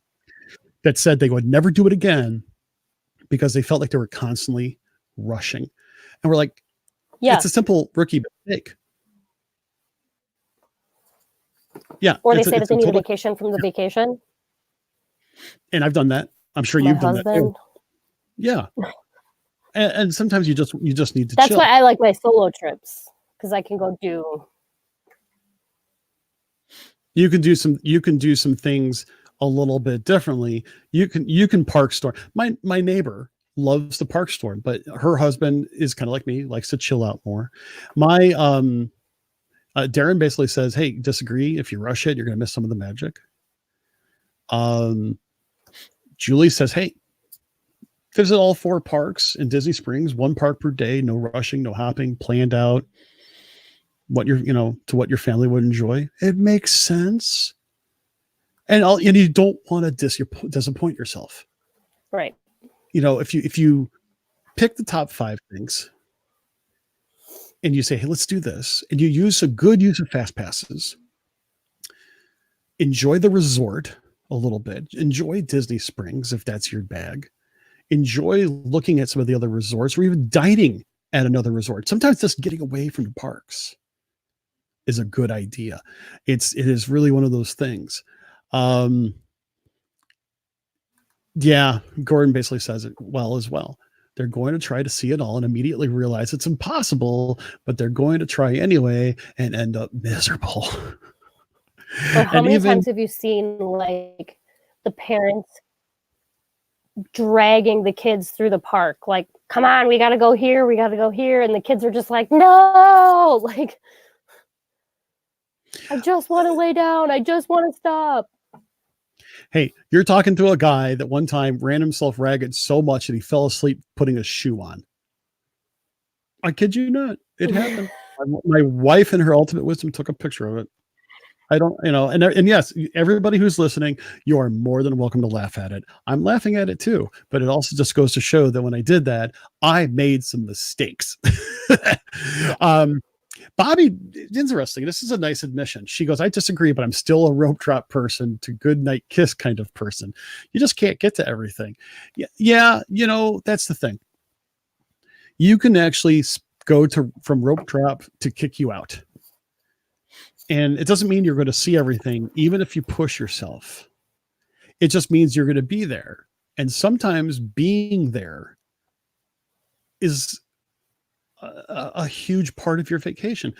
that said they would never do it again because they felt like they were constantly rushing? And we're like, yeah, it's a simple rookie mistake. Yeah. Or they say that they need a vacation from the vacation. And I've done that. I'm sure My you've done that too. husband. Yeah. And sometimes you just need to That's chill. why I like my solo trips, because I can go do. You can do some things a little bit differently. You can park storm. My neighbor loves the park storm, but her husband is kind of like me, likes to chill out more. My Darren basically says, "Hey, disagree. If you rush it, you're going to miss some of the magic." Julie says, "Hey, visit all 4 parks in Disney Springs, 1 park per day, no rushing, no hopping, planned out. What to what your family would enjoy." It makes sense. And you don't want to disappoint yourself. Right. If you pick the top 5 things and you say, "Hey, let's do this," and you use a good use of fast passes, enjoy the resort a little bit, enjoy Disney Springs if that's your bag, enjoy looking at some of the other resorts, or even dining at another resort. Sometimes just getting away from the parks is a good idea. It is really one of those things. Yeah, Gordon basically says it well as well. They're going to try to see it all and immediately realize it's impossible, but they're going to try anyway and end up miserable. Or how many times have you seen like the parents dragging the kids through the park? Like, come on, we got to go here. We got to go here. And the kids are just like, no, like, I just want to lay down. I just want to stop. Hey, you're talking to a guy that one time ran himself ragged so much that he fell asleep putting a shoe on. I kid you not. It happened. My wife, in her ultimate wisdom, took a picture of it. I don't, and yes, everybody who's listening, you are more than welcome to laugh at it. I'm laughing at it too, but it also just goes to show that when I did that, I made some mistakes. Bobby, interesting. This is a nice admission. She goes, "I disagree, but I'm still a rope drop person to good night kiss kind of person. You just can't get to everything." Yeah, that's the thing. You can actually go from rope drop to kick you out. And it doesn't mean you're going to see everything, even if you push yourself. It just means you're going to be there. And sometimes being there is a huge part of your vacation.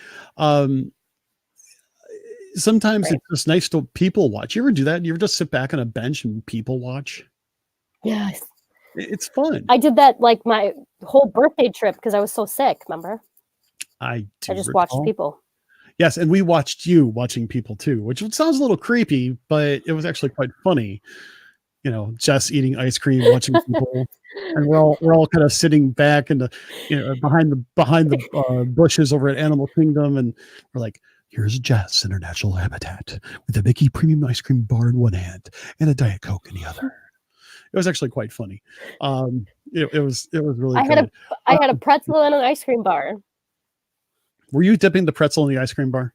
Sometimes It's just nice to people watch. You ever do that? You ever just sit back on a bench and people watch? Yes. It's fun. I did that like my whole birthday trip because I was so sick, remember? I just watched people. Yes, and we watched you watching people too, which sounds a little creepy, but it was actually quite funny. Jess eating ice cream, watching people, and we're all kind of sitting back in the behind the bushes over at Animal Kingdom, and we're like, "Here's Jess in her natural habitat with a Mickey premium ice cream bar in one hand and a Diet Coke in the other." It was actually quite funny. It was really good. I had a pretzel and an ice cream bar. Were you dipping the pretzel in the ice cream bar?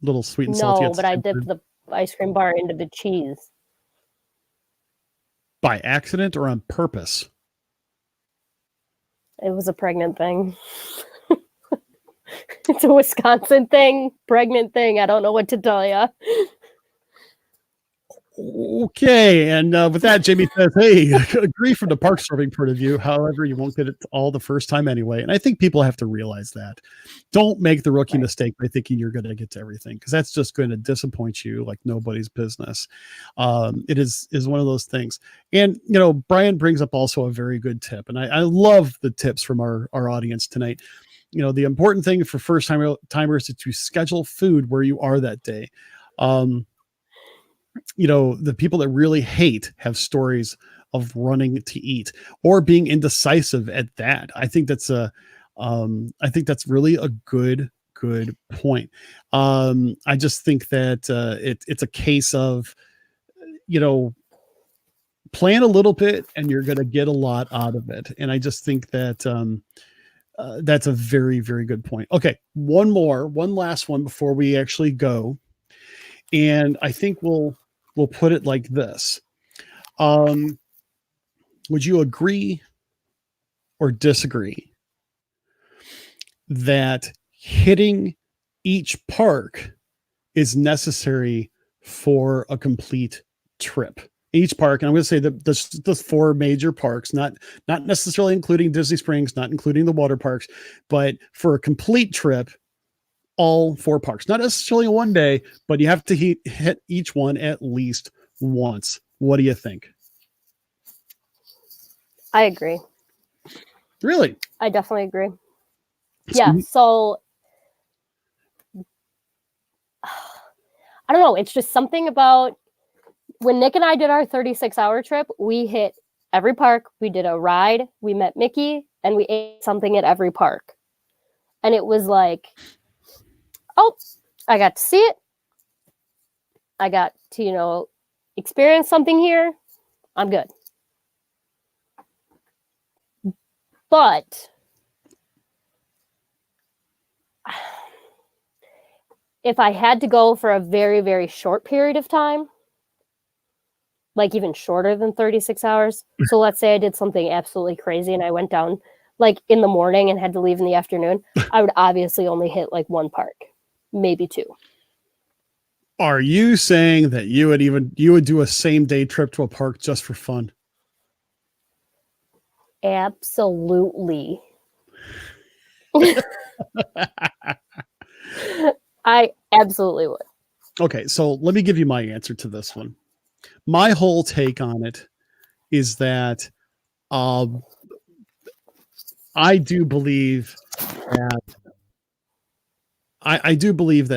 Little sweet and salty. No, but I dipped the ice cream bar into the cheese. By accident or on purpose? It was a pregnant thing. It's a Wisconsin thing, pregnant thing. I don't know what to tell you. Okay, and with that, Jamie says, "Hey, agree from the park serving point of view. However, you won't get it all the first time anyway." And I think people have to realize that. Don't make the rookie mistake by thinking you're going to get to everything, because that's just going to disappoint you like nobody's business. It is one of those things. And Brian brings up also a very good tip, and I love the tips from our audience tonight. The important thing for first timers is to schedule food where you are that day. The people that really hate have stories of running to eat or being indecisive at that. I think that's really a good point. I just think that it's a case of, plan a little bit and you're going to get a lot out of it. And I just think that, that's a very, very good point. Okay. One last one before we actually go. And I think we'll put it like this. Would you agree or disagree that hitting each park is necessary for a complete trip. Each park, and I'm going to say that the 4 major parks, not necessarily including Disney Springs, not including the water parks, but for a complete trip, all 4 parks. Not necessarily in one day, but you have to hit each one at least once. What do you think? I agree. Really? I definitely agree. Yeah. So I don't know. It's just something about when Nick and I did our 36-hour trip, we hit every park. We did a ride. We met Mickey and we ate something at every park. And it was like, oh, I got to see it. I got to, experience something here. I'm good. But if I had to go for a very, very short period of time, like even shorter than 36 hours. So let's say I did something absolutely crazy and I went down like in the morning and had to leave in the afternoon. I would obviously only hit like 1 park, maybe 2. Are you saying that you would do a same day trip to a park just for fun? Absolutely. I absolutely would. Okay, so let me give you my answer to this one. My whole take on it is that I do believe that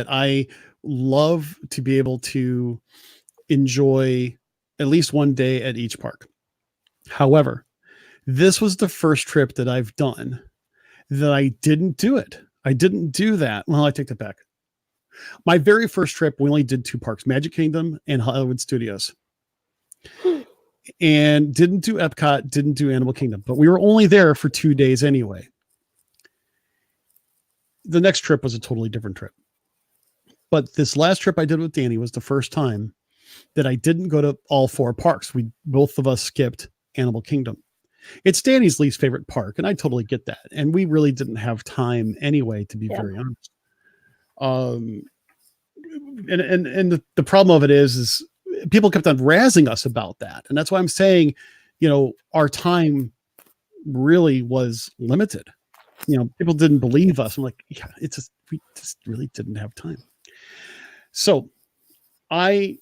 I love to be able to enjoy at least one day at each park. However, this was the first trip that I've done that I didn't do it. I didn't do that. Well, I take that back. My very first trip, we only did 2 parks, Magic Kingdom and Hollywood Studios. And didn't do Epcot, didn't do Animal Kingdom, but we were only there for 2 days anyway. The next trip was a totally different trip. But this last trip I did with Danny was the first time that I didn't go to all 4 parks. Both of us skipped Animal Kingdom. It's Danny's least favorite park, and I totally get that. And we really didn't have time anyway, to be very honest. And the problem of it is people kept on razzing us about that. And that's why I'm saying, our time really was limited. People didn't believe us. I'm like, yeah, we just really didn't have time. So I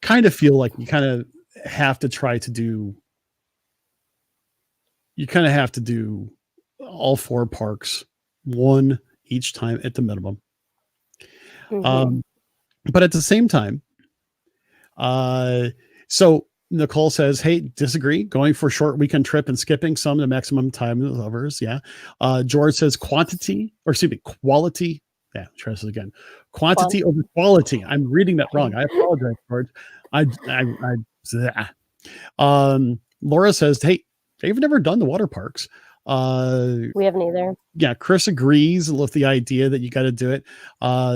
kind of feel like you kind of have to do all 4 parks, 1 each time at the minimum. Mm-hmm. But at the same time, so Nicole says, hey, disagree. Going for a short weekend trip and skipping some to maximum time of others. Yeah. George says quality. Yeah, try this again. Quantity over quality. I'm reading that wrong. I apologize, George. Laura says, hey, they've never done the water parks. We haven't either. Yeah, Chris agrees with the idea that you got to do it.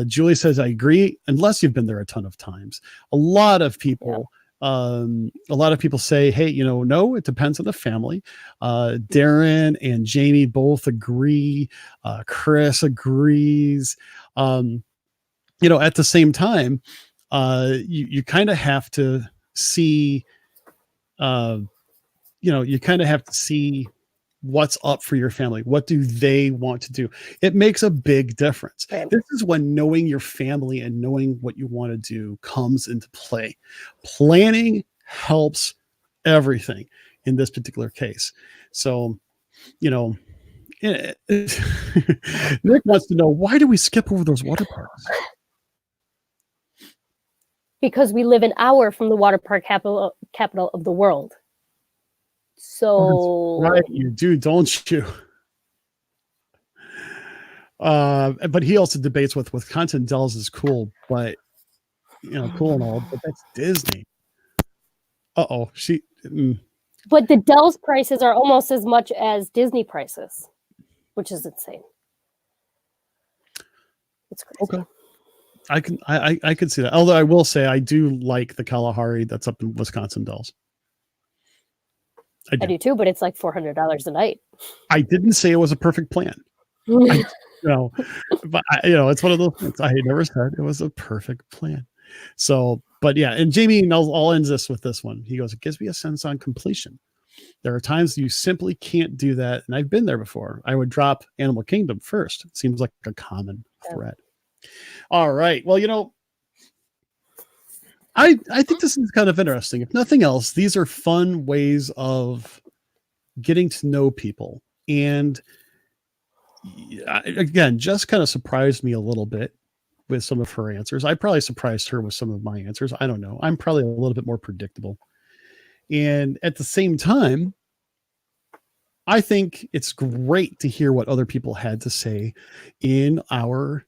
Julie says, I agree, unless you've been there a ton of times. A lot of people say, hey, no, it depends on the family. Darren and Jamie both agree. Chris agrees. At the same time, you kind of have to see, you kind of have to see what's up for your family. What do they want to do? It makes a big difference. Right. This is when knowing your family and knowing what you want to do comes into play. Planning helps everything in this particular case. So, Nick wants to know, why do we skip over those water parks? Because we live an hour from the water park capital of the world. So that's right, you do, don't you? But he also debates with Wisconsin Dells is cool, but cool and all, but that's Disney. But the Dells prices are almost as much as Disney prices, which is insane. It's crazy. Okay. I can see that. Although I will say I do like the Kalahari that's up in Wisconsin Dells. I do too, but it's like $400 a night. I didn't say it was a perfect plan. But it's one of those things. I never said it was a perfect plan. So, but yeah, and Jamie, I'll end this with this one. He goes, it gives me a sense on completion. There are times you simply can't do that. And I've been there before. I would drop Animal Kingdom first. It seems like a common thread. All right. Well, I think this is kind of interesting. If nothing else, these are fun ways of getting to know people. And again, just kind of surprised me a little bit with some of her answers. I probably surprised her with some of my answers. I don't know. I'm probably a little bit more predictable. And at the same time, I think it's great to hear what other people had to say in our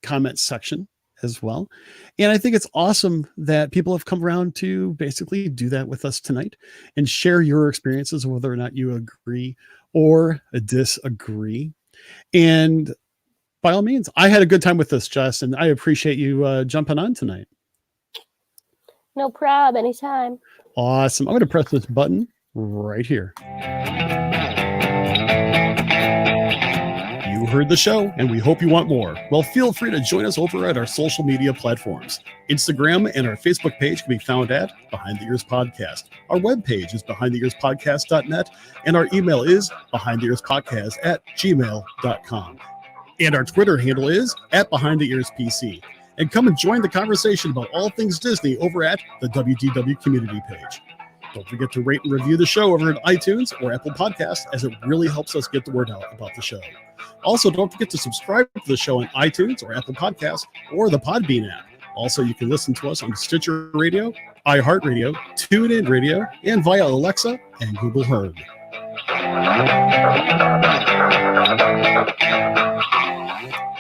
comment section as well. And I think it's awesome that people have come around to basically do that with us tonight and share your experiences, whether or not you agree or disagree. And by all means, I had a good time with this, Jess, and I appreciate you jumping on tonight. No problem. Anytime. Awesome. I'm going to press this button right here. You heard the show, and we hope you want more. Well, feel free to join us over at our social media platforms. Instagram and our Facebook page can be found at Behind the Ears Podcast. Our webpage is behindtheearspodcast.net, and our email is behindtheearspodcast@gmail.com. And our Twitter handle is @BehindTheEarsPC. And come and join the conversation about all things Disney over at the WDW community page. Don't forget to rate and review the show over at iTunes or Apple Podcasts, as it really helps us get the word out about the show. Also, don't forget to subscribe to the show on iTunes or Apple Podcasts or the Podbean app. Also, you can listen to us on Stitcher Radio, iHeartRadio, TuneIn Radio, and via Alexa and Google Home.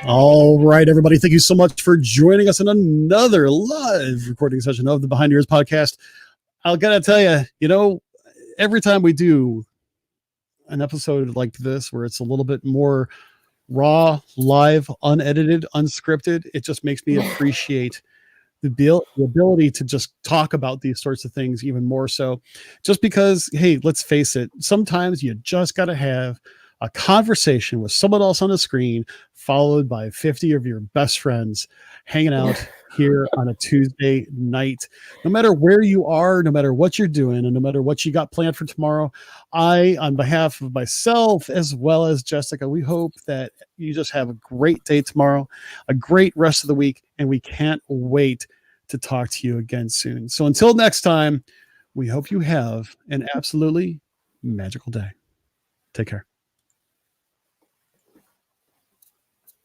All right, everybody. Thank you so much for joining us in another live recording session of the Behind the Ears Podcast. I gotta tell you, every time we do an episode like this, where it's a little bit more raw, live, unedited, unscripted, it just makes me appreciate the ability to just talk about these sorts of things even more so. Just because, hey, let's face it, sometimes you just got to have a conversation with someone else on the screen, followed by 50 of your best friends hanging out here on a Tuesday night. No matter where you are, no matter what you're doing, and no matter what you got planned for tomorrow, on behalf of myself as well as Jessica, we hope that you just have a great day tomorrow, a great rest of the week, and we can't wait to talk to you again soon. So until next time, we hope you have an absolutely magical day. Take care.